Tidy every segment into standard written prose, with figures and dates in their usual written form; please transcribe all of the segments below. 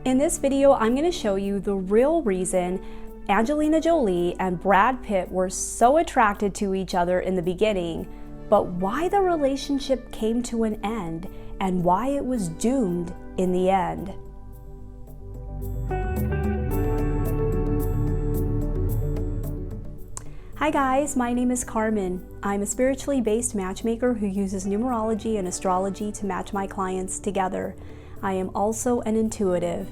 In this video, I'm going to show you the real reason Angelina Jolie and Brad Pitt were so attracted to each other in the beginning, but why the relationship came to an end and why it was doomed in the end. Hi guys, my name is Carmen. I'm a spiritually based matchmaker who uses numerology and astrology to match my clients together. I am also an intuitive.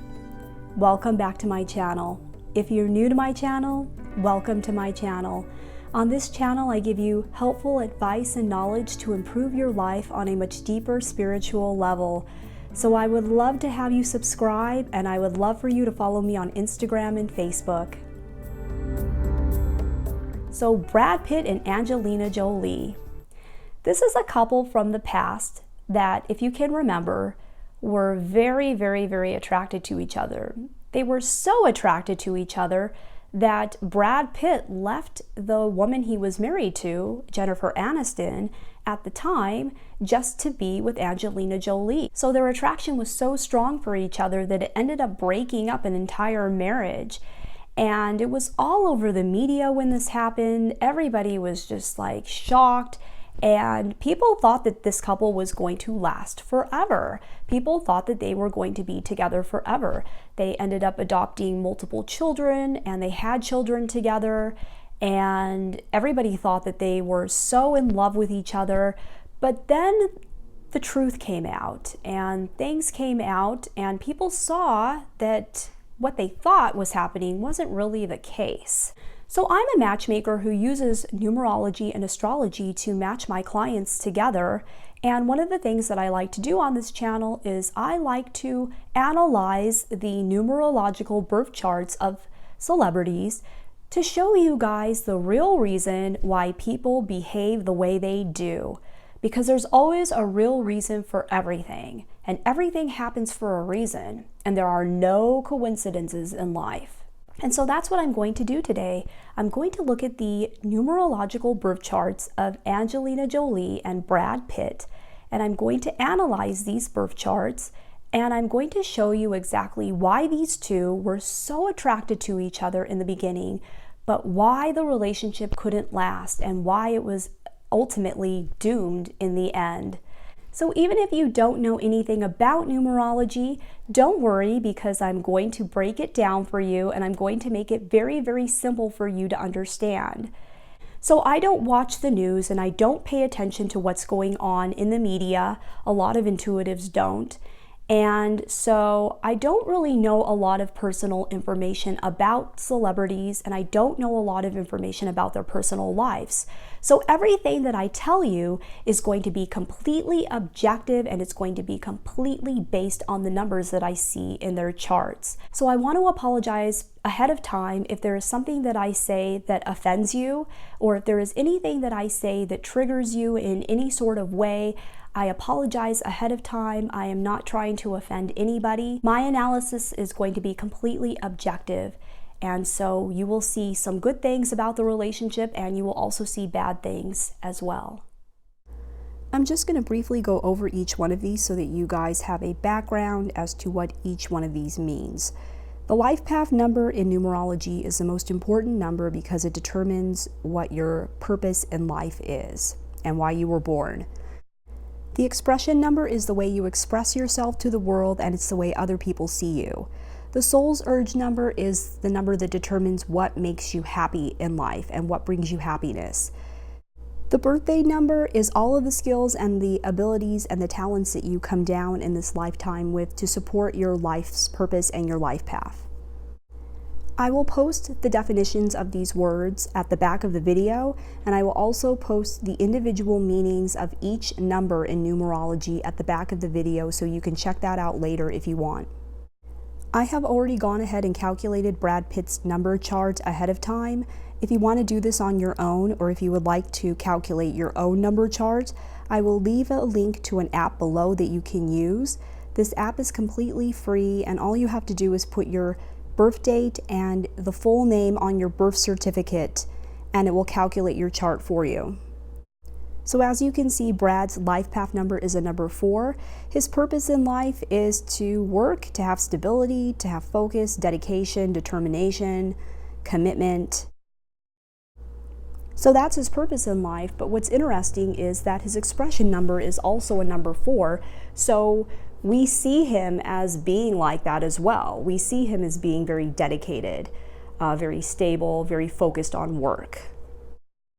Welcome back to my channel. If you're new to my channel, welcome to my channel. On this channel, I give you helpful advice and knowledge to improve your life on a much deeper spiritual level. So I would love to have you subscribe, and I would love for you to follow me on Instagram and Facebook. So Brad Pitt and Angelina Jolie. This is a couple from the past that, if you can remember, were very, very, very attracted to each other. They were so attracted to each other that Brad Pitt left the woman he was married to, Jennifer Aniston, at the time, just to be with Angelina Jolie. So their attraction was so strong for each other that it ended up breaking up an entire marriage. And it was all over the media when this happened. Everybody was just like shocked. And people thought that this couple was going to last forever. People thought that they were going to be together forever. They ended up adopting multiple children, and they had children together. And everybody thought that they were so in love with each other. But then the truth came out, and things came out, and people saw that what they thought was happening wasn't really the case. So I'm a matchmaker who uses numerology and astrology to match my clients together. And one of the things that I like to do on this channel is I like to analyze the numerological birth charts of celebrities to show you guys the real reason why people behave the way they do. Because there's always a real reason for everything, and everything happens for a reason, and there are no coincidences in life. And so that's what I'm going to do today. I'm going to look at the numerological birth charts of Angelina Jolie and Brad Pitt, and I'm going to analyze these birth charts, and I'm going to show you exactly why these two were so attracted to each other in the beginning, but why the relationship couldn't last and why it was ultimately doomed in the end. So even if you don't know anything about numerology, don't worry, because I'm going to break it down for you, and I'm going to make it very, very simple for you to understand. So I don't watch the news, and I don't pay attention to what's going on in the media. A lot of intuitives don't. And so I don't really know a lot of personal information about celebrities, and I don't know a lot of information about their personal lives. So everything that I tell you is going to be completely objective, and it's going to be completely based on the numbers that I see in their charts. So I want to apologize ahead of time if there is something that I say that offends you, or if there is anything that I say that triggers you in any sort of way. I apologize ahead of time. I am not trying to offend anybody. My analysis is going to be completely objective. And so you will see some good things about the relationship, and you will also see bad things as well. I'm just going to briefly go over each one of these so that you guys have a background as to what each one of these means. The life path number in numerology is the most important number because it determines what your purpose in life is and why you were born. The expression number is the way you express yourself to the world, and it's the way other people see you. The soul's urge number is the number that determines what makes you happy in life and what brings you happiness. The birthday number is all of the skills and the abilities and the talents that you come down in this lifetime with to support your life's purpose and your life path. I will post the definitions of these words at the back of the video, and I will also post the individual meanings of each number in numerology at the back of the video, so you can check that out later if you want. I have already gone ahead and calculated Brad Pitt's number chart ahead of time. If you want to do this on your own, or if you would like to calculate your own number chart, I will leave a link to an app below that you can use. This app is completely free, and all you have to do is put your birth date and the full name on your birth certificate, and it will calculate your chart for you. So as you can see, Brad's life path number is a number 4. His purpose in life is to work, to have stability, to have focus, dedication, determination, commitment. So that's his purpose in life, but what's interesting is that his expression number is also a number 4, so we see him as being like that as well. We see him as being very dedicated, very stable, very focused on work.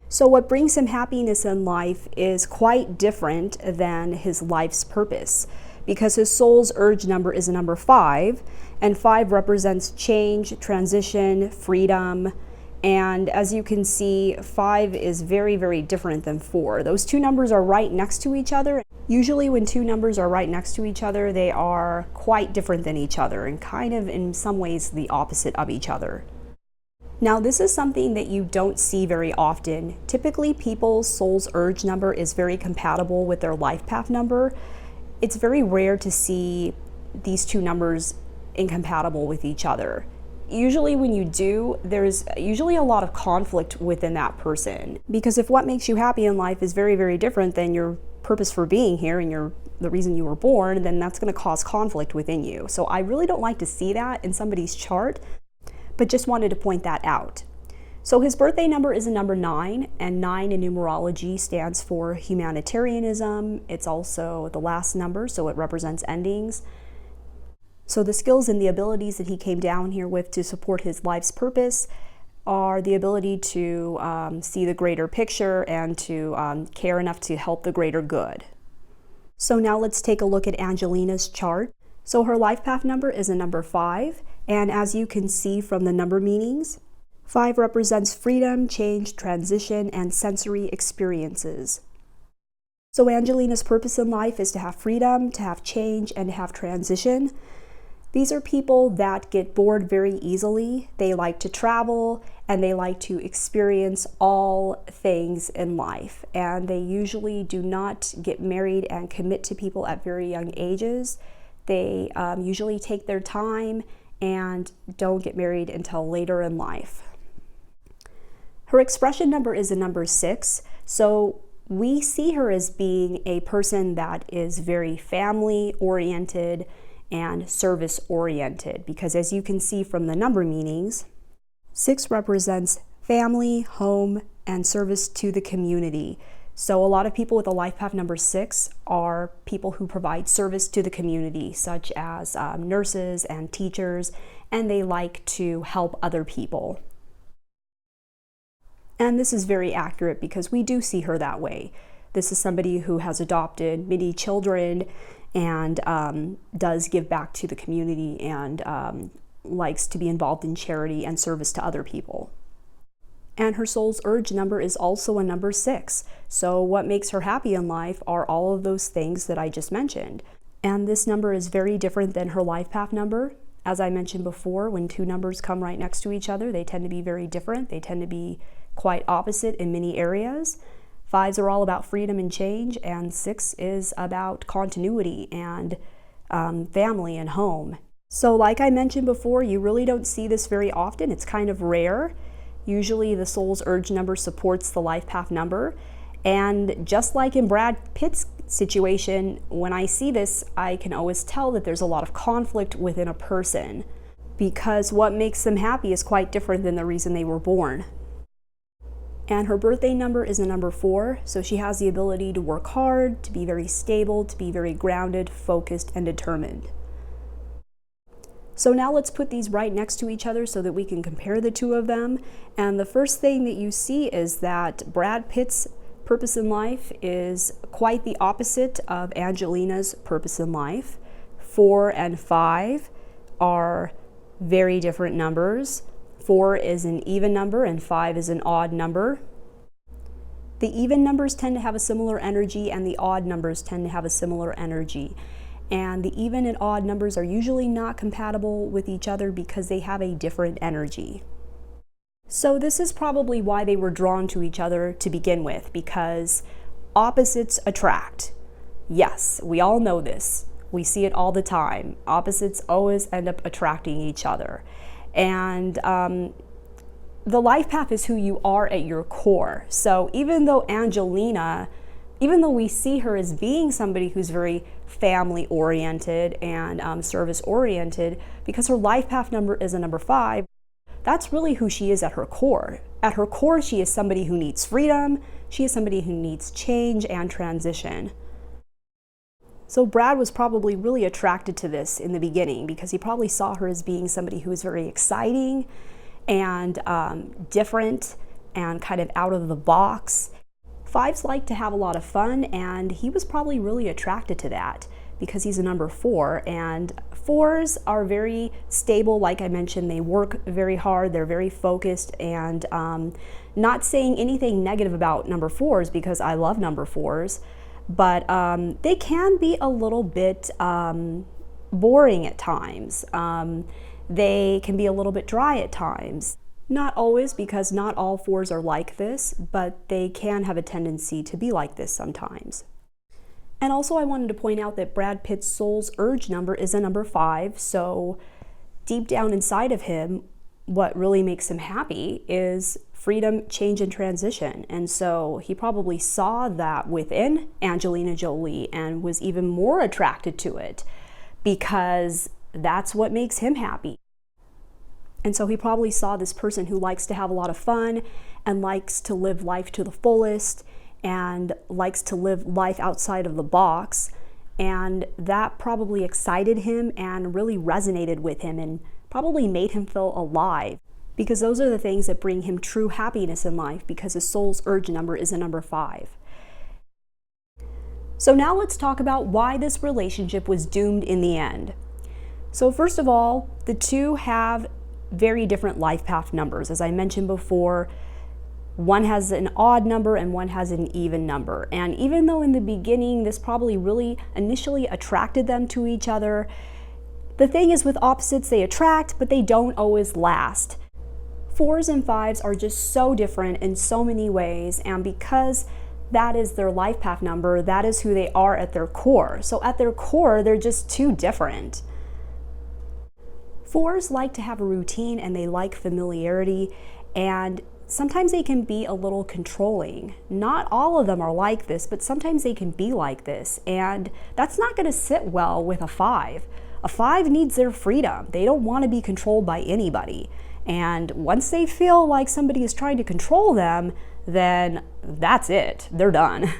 So what brings him happiness in life is quite different than his life's purpose, because his soul's urge number is a number 5, and 5 represents change, transition, freedom, and as you can see, 5 is very, very different than 4. Those two numbers are right next to each other. Usually when two numbers are right next to each other, they are quite different than each other and kind of in some ways the opposite of each other. Now, this is something that you don't see very often. Typically, people's soul's urge number is very compatible with their life path number. It's very rare to see these two numbers incompatible with each other. Usually when you do, there's usually a lot of conflict within that person. Because if what makes you happy in life is very, very different than your purpose for being here and the reason you were born, then that's going to cause conflict within you. So I really don't like to see that in somebody's chart, but just wanted to point that out. So his birthday number is a number 9, and 9 in numerology stands for humanitarianism. It's also the last number, so it represents endings. So the skills and the abilities that he came down here with to support his life's purpose are the ability to see the greater picture and to care enough to help the greater good. So now let's take a look at Angelina's chart. So her life path number is a number 5, and as you can see from the number meanings, 5 represents freedom, change, transition, and sensory experiences. So Angelina's purpose in life is to have freedom, to have change, and to have transition. These are people that get bored very easily. They like to travel and they like to experience all things in life. And they usually do not get married and commit to people at very young ages. They usually take their time and don't get married until later in life. Her expression number is a number 6. So we see her as being a person that is very family oriented and service oriented, because as you can see from the number meanings, 6 represents family, home, and service to the community. So a lot of people with a life path number 6 are people who provide service to the community, such as nurses and teachers, and they like to help other people. And this is very accurate because we do see her that way. This is somebody who has adopted many children and does give back to the community and likes to be involved in charity and service to other people. And her soul's urge number is also a number 6. So what makes her happy in life are all of those things that I just mentioned. And this number is very different than her life path number. As I mentioned before, when two numbers come right next to each other, they tend to be very different. They tend to be quite opposite in many areas. 5s are all about freedom and change, and 6 is about continuity and family and home. So like I mentioned before, you really don't see this very often. It's kind of rare. Usually the soul's urge number supports the life path number. And just like in Brad Pitt's situation, when I see this, I can always tell that there's a lot of conflict within a person because what makes them happy is quite different than the reason they were born. And her birthday number is a number 4, so she has the ability to work hard, to be very stable, to be very grounded, focused, and determined. So now let's put these right next to each other so that we can compare the two of them. And the first thing that you see is that Brad Pitt's purpose in life is quite the opposite of Angelina's purpose in life. 4 and 5 are very different numbers. 4 is an even number and 5 is an odd number. The even numbers tend to have a similar energy and the odd numbers tend to have a similar energy. And the even and odd numbers are usually not compatible with each other because they have a different energy. So this is probably why they were drawn to each other to begin with, because opposites attract. Yes, we all know this. We see it all the time. Opposites always end up attracting each other. And the life path is who you are at your core. So even though Angelina even though we see her as being somebody who's very family oriented and service oriented, because her life path number is a number 5, that's really who she is at her core. At her core, she is somebody who needs freedom. She is somebody who needs change and transition. So Brad was probably really attracted to this in the beginning because he probably saw her as being somebody who was very exciting and different and kind of out of the box. 5s like to have a lot of fun, and he was probably really attracted to that because he's a number 4, and 4s are very stable. Like I mentioned, they work very hard, they're very focused, and not saying anything negative about number 4s because I love number 4s, but they can be a little bit boring at times. They can be a little bit dry at times. Not always, because not all 4s are like this, but they can have a tendency to be like this sometimes. And also I wanted to point out that Brad Pitt's soul's urge number is a number 5, so deep down inside of him, what really makes him happy is freedom, change, and transition. And so he probably saw that within Angelina Jolie and was even more attracted to it because that's what makes him happy. And so he probably saw this person who likes to have a lot of fun and likes to live life to the fullest and likes to live life outside of the box. And that probably excited him and really resonated with him and probably made him feel alive, because those are the things that bring him true happiness in life, because his soul's urge number is a number 5. So now let's talk about why this relationship was doomed in the end. So first of all, the two have very different life path numbers. As I mentioned before, one has an odd number and one has an even number. And even though in the beginning this probably really initially attracted them to each other, the thing is with opposites, they attract, but they don't always last. 4s and 5s are just so different in so many ways, and because that is their life path number, that is who they are at their core. So at their core, they're just too different. 4s like to have a routine and they like familiarity, and sometimes they can be a little controlling. Not all of them are like this, but sometimes they can be like this, and that's not going to sit well with a 5. A 5 needs their freedom. They don't want to be controlled by anybody. And once they feel like somebody is trying to control them, then that's it. They're done.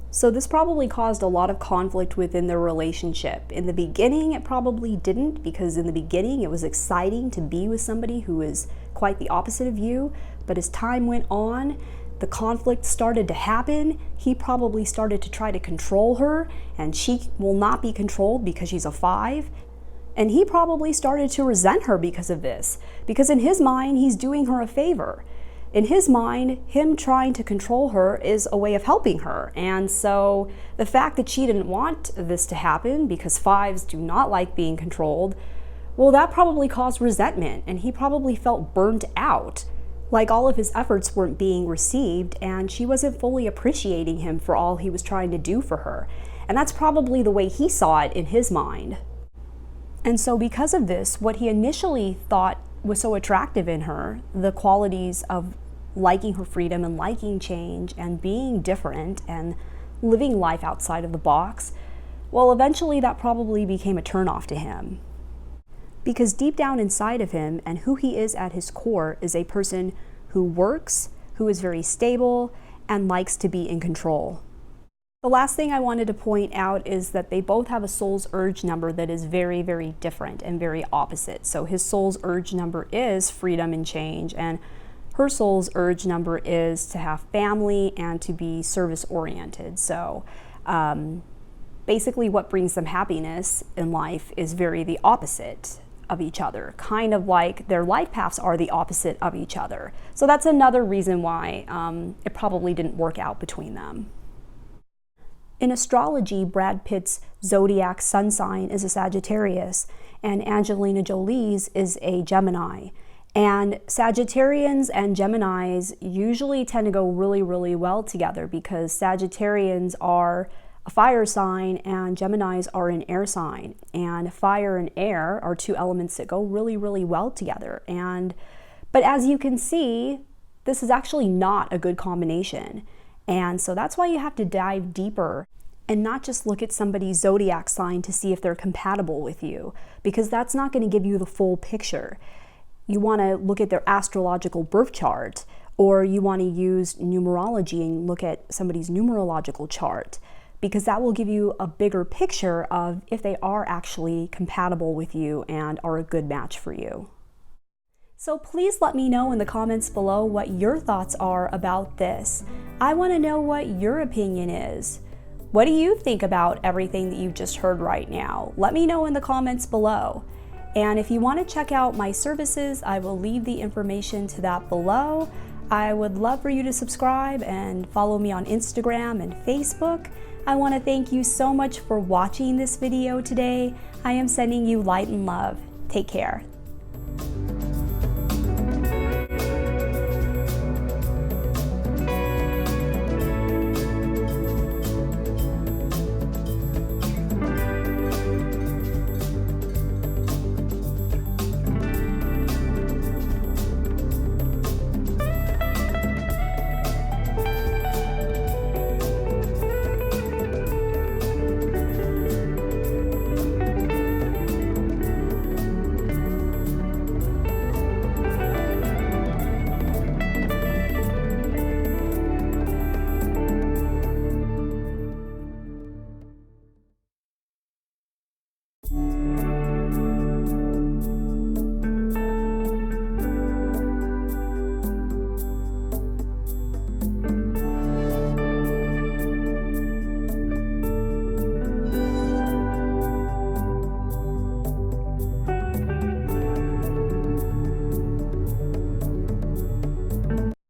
So this probably caused a lot of conflict within their relationship. In the beginning, it probably didn't, because in the beginning it was exciting to be with somebody who is quite the opposite of you. But as time went on, the conflict started to happen. He probably started to try to control her, and she will not be controlled because she's a 5. And he probably started to resent her because of this, because in his mind, he's doing her a favor. In his mind, him trying to control her is a way of helping her. And so the fact that she didn't want this to happen, because 5s do not like being controlled, well, that probably caused resentment, and he probably felt burnt out. Like all of his efforts weren't being received, and she wasn't fully appreciating him for all he was trying to do for her. And that's probably the way he saw it in his mind. And so because of this, what he initially thought was so attractive in her, the qualities of liking her freedom and liking change and being different and living life outside of the box, well, eventually that probably became a turnoff to him. Because deep down inside of him and who he is at his core is a person who works, who is very stable, and likes to be in control. The last thing I wanted to point out is that they both have a soul's urge number that is very, very different and very opposite. So his soul's urge number is freedom and change, and her soul's urge number is to have family and to be service-oriented. So basically what brings them happiness in life is very the opposite of each other, kind of like their life paths are the opposite of each other. So that's another reason why it probably didn't work out between them. In astrology, Brad Pitt's zodiac sun sign is a Sagittarius, and Angelina Jolie's is a Gemini. And Sagittarians and Geminis usually tend to go really, really well together, because Sagittarians are a fire sign and Geminis are an air sign. And fire and air are two elements that go really, really well together. But as you can see, this is actually not a good combination. And so that's why you have to dive deeper and not just look at somebody's zodiac sign to see if they're compatible with you, because that's not going to give you the full picture. You want to look at their astrological birth chart, or you want to use numerology and look at somebody's numerological chart, because that will give you a bigger picture of if they are actually compatible with you and are a good match for you. So please let me know in the comments below what your thoughts are about this. I want to know what your opinion is. What do you think about everything that you've just heard right now? Let me know in the comments below. And if you want to check out my services, I will leave the information to that below. I would love for you to subscribe and follow me on Instagram and Facebook. I want to thank you so much for watching this video today. I am sending you light and love. Take care.